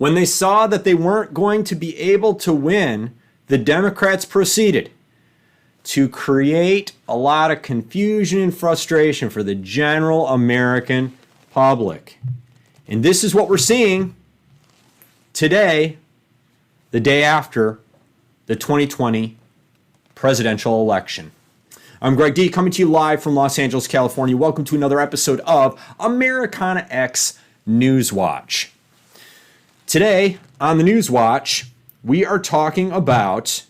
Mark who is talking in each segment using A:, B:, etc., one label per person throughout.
A: When they saw that they weren't going to be able to win, the Democrats proceeded to create a lot of confusion and frustration for the general American public. And this is what we're seeing today, the day after the 2020 presidential election. I'm Greg D, coming to you live from Los Angeles, California. Welcome to another episode of Americana X Newswatch. Today on the Newswatch, we are talking about,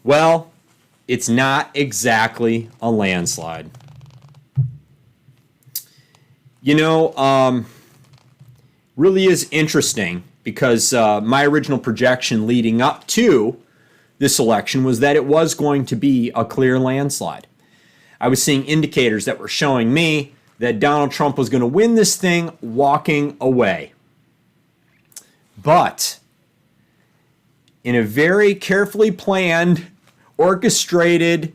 A: well, it's not exactly a landslide. Really is interesting because my original projection leading up to this election was that it was going to be a clear landslide. I was seeing indicators that were showing me that Donald Trump was going to win this thing walking away. But in a very carefully planned, orchestrated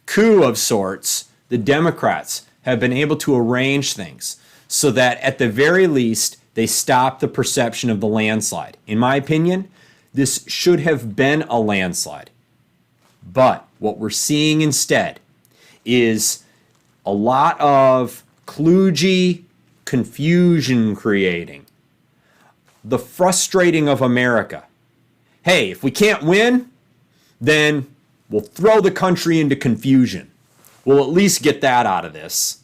A: coup of sorts, the Democrats have been able to arrange things so that at the very least, they stop the perception of the landslide. In my opinion, this should have been a landslide. But what we're seeing instead is a lot of kludgy confusion creating. The frustrating of America. Hey, if we can't win, then we'll throw the country into confusion. We'll at least get that out of this.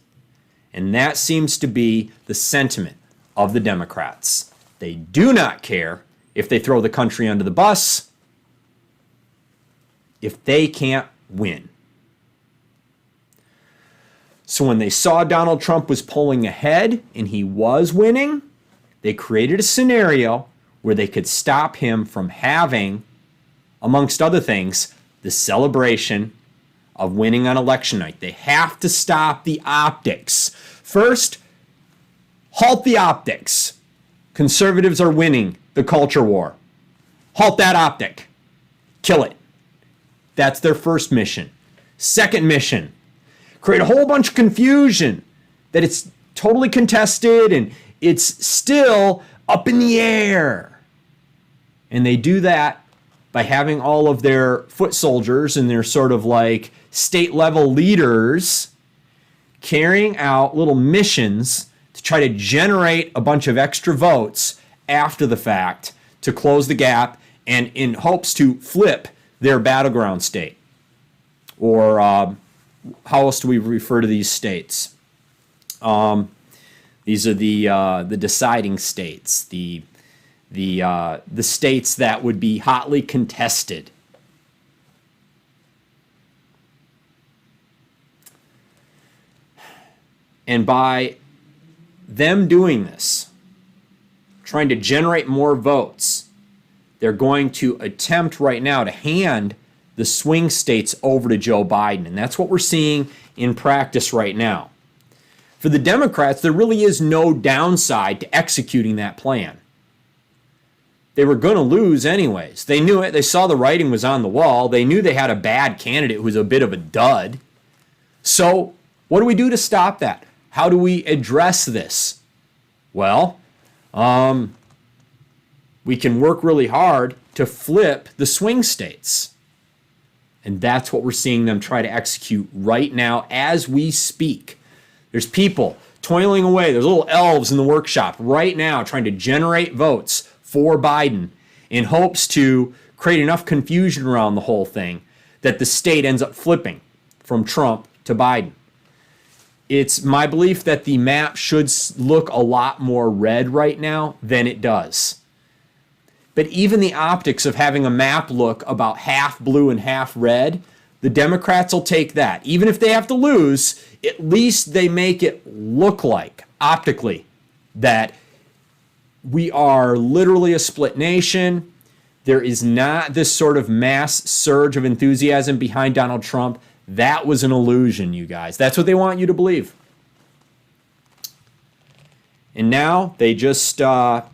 A: And that seems to be the sentiment of the Democrats. They do not care if they throw the country under the bus if they can't win. So when they saw Donald Trump was pulling ahead and he was winning, they created a scenario where they could stop him from having, amongst other things, the celebration of winning on election night. They have to stop the optics. First, halt the optics. Conservatives are winning the culture war. Halt that optic. Kill it. That's their first mission. Second mission, create a whole bunch of confusion that it's totally contested and it's still up in the air. And they do that by having all of their foot soldiers and their sort of like state level leaders carrying out little missions to try to generate a bunch of extra votes after the fact to close the gap and in hopes to flip their battleground state. Or how else do we refer to these states? These are the deciding states, the states that would be hotly contested. And by them doing this, trying to generate more votes, they're going to attempt right now to hand the swing states over to Joe Biden. And that's what we're seeing in practice right now. For the Democrats, there really is no downside to executing that plan. They were going to lose anyways. They knew it. They saw the writing was on the wall. They knew they had a bad candidate who was a bit of a dud. So what do we do to stop that? How do we address this? Well, we can work really hard to flip the swing states. And that's what we're seeing them try to execute right now as we speak. There's people toiling away. There's little elves in the workshop right now trying to generate votes for Biden in hopes to create enough confusion around the whole thing that the state ends up flipping from Trump to Biden. It's my belief that the map should look a lot more red right now than it does. But even the optics of having a map look about half blue and half red, the Democrats will take that. Even if they have to lose, at least they make it look like, optically, that we are literally a split nation. There is not this sort of mass surge of enthusiasm behind Donald Trump. That was an illusion, you guys. That's what they want you to believe. And now they just stopped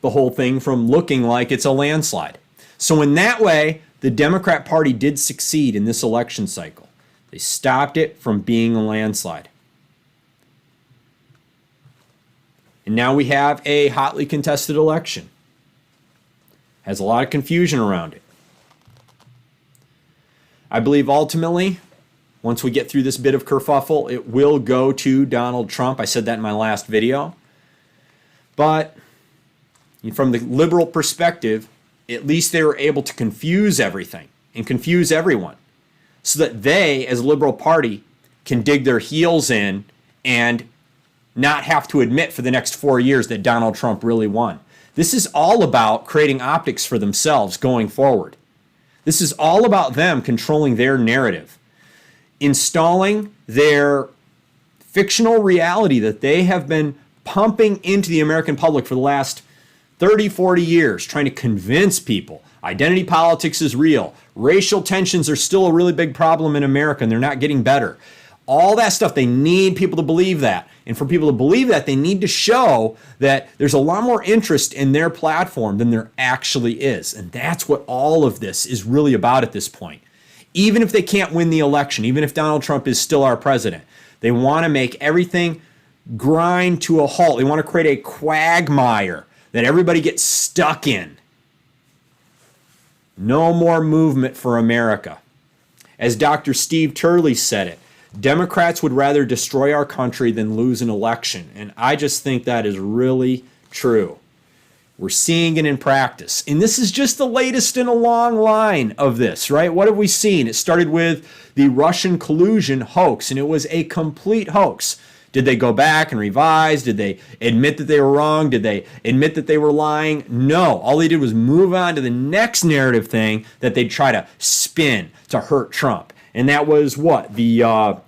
A: the whole thing from looking like it's a landslide. So in that way, the Democrat Party did succeed in this election cycle. They stopped it from being a landslide. And now we have a hotly contested election. Has a lot of confusion around it. I believe ultimately, once we get through this bit of kerfuffle, it will go to Donald Trump. I said that in my last video. But from the liberal perspective, at least they were able to confuse everything and confuse everyone so that they, as a liberal party, can dig their heels in and not have to admit for the next 4 years that Donald Trump really won. This is all about creating optics for themselves going forward. This is all about them controlling their narrative, installing their fictional reality that they have been pumping into the American public for the last 30, 40 years, trying to convince people identity politics is real. Racial tensions are still a really big problem in America, and they're not getting better. All that stuff, they need people to believe that. And for people to believe that, they need to show that there's a lot more interest in their platform than there actually is. And that's what all of this is really about at this point. Even if they can't win the election, even if Donald Trump is still our president, they want to make everything grind to a halt. They want to create a quagmire that everybody gets stuck in. No more movement for America. As Dr. Steve Turley said it, Democrats would rather destroy our country than lose an election. And I just think that is really true. We're seeing it in practice. And this is just the latest in a long line of this, right? What have we seen? It started with the Russian collusion hoax, and it was a complete hoax. Did they go back and revise? Did they admit that they were wrong? Did they admit that they were lying? No. All they did was move on to the next narrative thing that they'd try to spin to hurt Trump. And that was what? The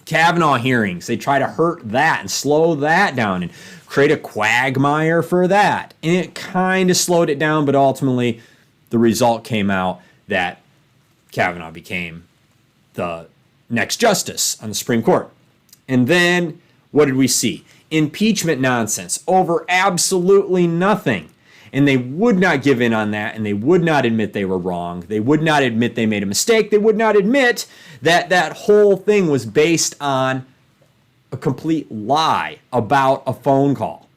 A: Kavanaugh hearings. They try to hurt that and slow that down and create a quagmire for that. And it kind of slowed it down, but ultimately the result came out that Kavanaugh became the next justice on the Supreme Court. And then what did we see? Impeachment nonsense over absolutely nothing. And they would not give in on that, and they would not admit they were wrong. They would not admit they made a mistake. They would not admit that that whole thing was based on a complete lie about a phone call.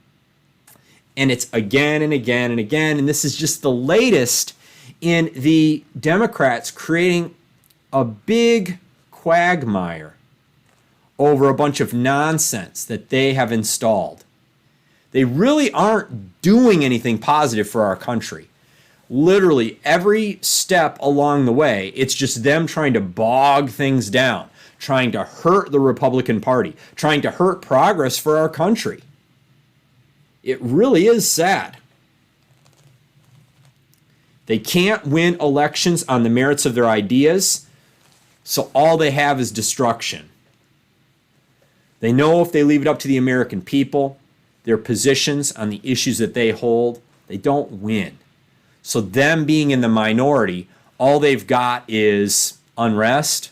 A: And it's again and again and again, and this is just the latest in the Democrats creating a big quagmire over a bunch of nonsense that they have installed. They really aren't doing anything positive for our country. Literally every step along the way, it's just them trying to bog things down, trying to hurt the Republican Party, trying to hurt progress for our country. It really is sad. They can't win elections on the merits of their ideas, so all they have is destruction. They know if they leave it up to the American people, their positions on the issues that they hold, they don't win. So them being in the minority, all they've got is unrest.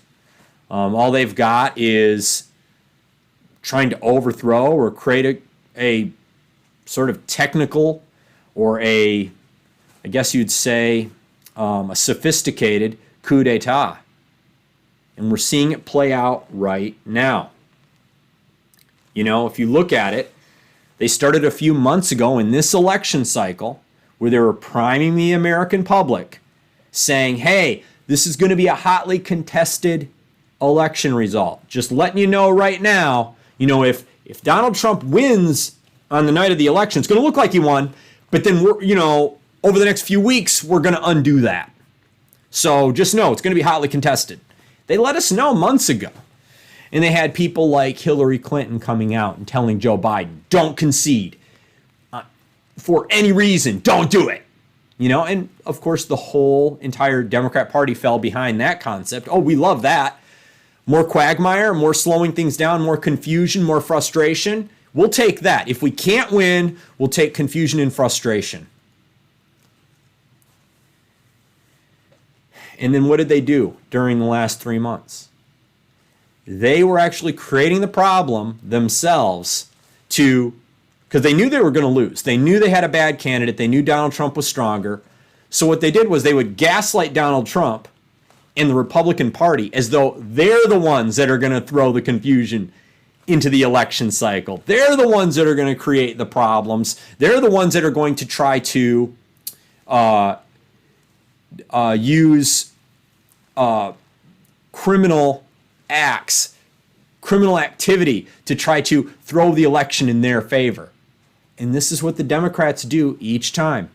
A: All they've got is trying to overthrow or create a sort of technical or I guess you'd say, a sophisticated coup d'etat. And we're seeing it play out right now. You know, if you look at it, they started a few months ago in this election cycle where they were priming the American public, saying, hey, this is going to be a hotly contested election result. Just letting you know right now, you know, if Donald Trump wins on the night of the election, it's going to look like he won, but then, over the next few weeks, we're going to undo that. So just know it's going to be hotly contested. They let us know months ago. And they had people like Hillary Clinton coming out and telling Joe Biden, don't concede. For any reason, don't do it. And of course, the whole entire Democrat Party fell behind that concept. Oh, we love that. More quagmire, more slowing things down, more confusion, more frustration. We'll take that. If we can't win, we'll take confusion and frustration. And then what did they do during the last 3 months? They were actually creating the problem themselves because they knew they were going to lose. They knew they had a bad candidate. They knew Donald Trump was stronger. So what they did was they would gaslight Donald Trump and the Republican Party as though they're the ones that are going to throw the confusion into the election cycle. They're the ones that are going to create the problems. They're the ones that are going to try to use criminal acts, criminal activity to try to throw the election in their favor. And this is what the Democrats do each time.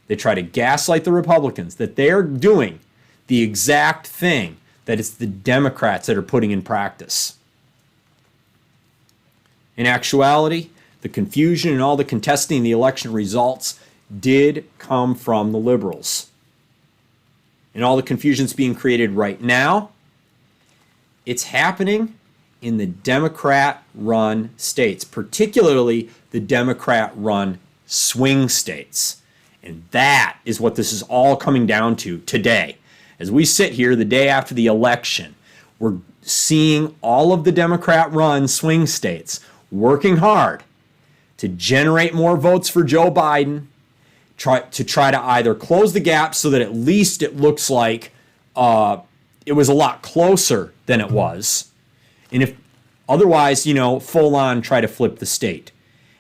A: They try to gaslight the Republicans that they're doing the exact thing that it's the Democrats that are putting in practice. In actuality, the confusion and all the contesting the election results did come from the liberals. And all the confusion's being created right now, it's happening in the Democrat-run states, particularly the Democrat-run swing states. And that is what this is all coming down to today. As we sit here the day after the election, we're seeing all of the Democrat-run swing states working hard to generate more votes for Joe Biden, try to either close the gap so that at least it looks like it was a lot closer than it was. And if otherwise, full on try to flip the state.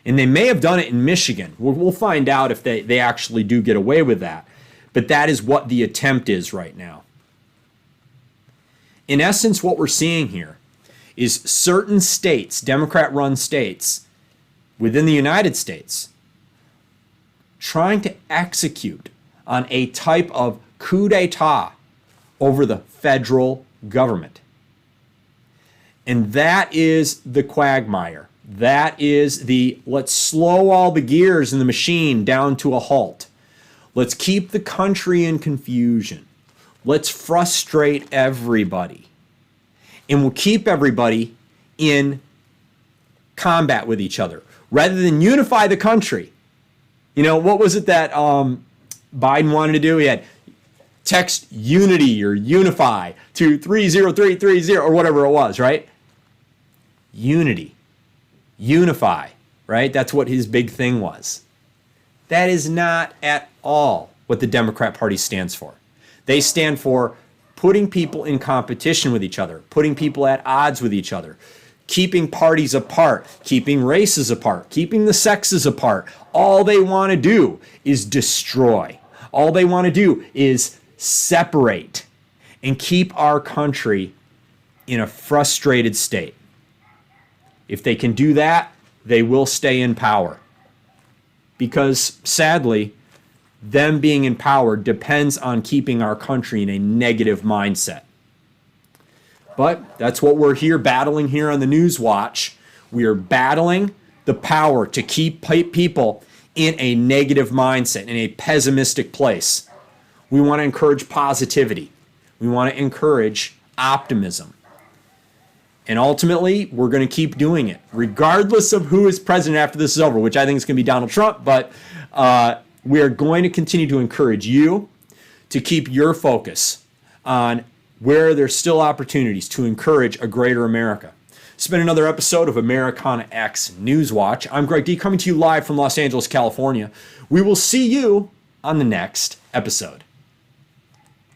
A: And they may have done it in Michigan. We'll find out if they actually do get away with that. But that is what the attempt is right now. In essence, what we're seeing here is certain states, Democrat-run states within the United States, trying to execute on a type of coup d'etat over the federal government. And that is the quagmire. That is the let's slow all the gears in the machine down to a halt. Let's keep the country in confusion. Let's frustrate everybody. And we'll keep everybody in combat with each other rather than unify the country. What was it that Biden wanted to do? He had text unity or unify to 30330 or whatever it was, right? Unity, unify, right? That's what his big thing was. That is not at all what the Democrat Party stands for. They stand for putting people in competition with each other, putting people at odds with each other, keeping parties apart, keeping races apart, keeping the sexes apart. All they want to do is destroy. All they want to do is separate and keep our country in a frustrated state. If they can do that, they will stay in power. Because sadly, them being in power depends on keeping our country in a negative mindset. But that's what we're here battling here on the Newswatch. We are battling the power to keep people in a negative mindset, in a pessimistic place. We want to encourage positivity. We want to encourage optimism. And ultimately, we're going to keep doing it, regardless of who is president after this is over, which I think is going to be Donald Trump. But we are going to continue to encourage you to keep your focus on where there's still opportunities to encourage a greater America. It's been another episode of Americana X Newswatch. I'm Greg D, coming to you live from Los Angeles, California. We will see you on the next episode.